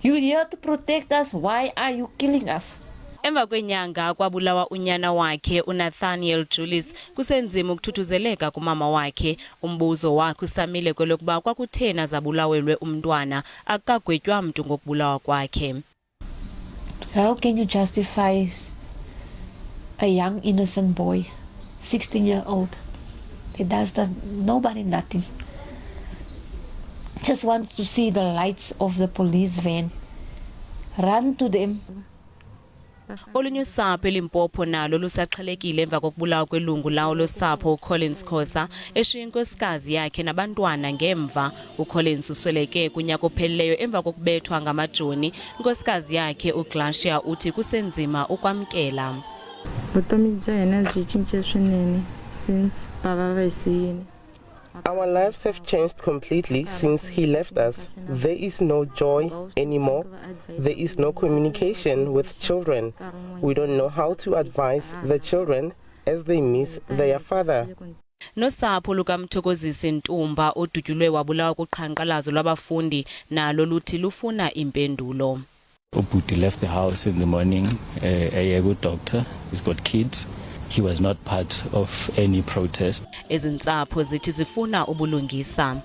You're here to protect us. Why are you killing us? Emva kwenyanga kwabulawa unyana wakhe uNathaniel Julius kusenzima ukuthuthuzeleka kumama wakhe. Umbuzo wakhe usamile kwelokuba kwakuthena zabulawelwe umntwana akagwetywa mntu ngokubulawa kwakhe. How can you justify a young innocent boy, 16-year-old? He does that, nobody, nothing. Just wants to see the lights of the police van. Run to them. Olunye usapho eLimpopo nalo lusaxhelekile emva kokubulawa kwelungu lawo losapho uCollins Khosa eshiya inkosikazi yakhe nabantwana ngemva. uCollins usweleke kunyaka ophelileyo emva kokubethwa ngamajoni. Inkosikazi yakhe uGlacia uthi kusenzima ukwamkela. Vutomi bya yena byi cince swinene since baba va hisiyile. Our lives have changed completely since he left us. There is no joy anymore. There is no communication with children. We don't know how to advise the children as they miss their father. Nosapho lukaMthokozisi Ntumba odutyulwe wabulawa kuqhankqalazo lwabafundi nalo luthi lufuna impendulo. Ubuti left the house in the morning, a good doctor, he's got kids. He was not part of any protest. Ezintsapho zithi zifuna ubulungisa.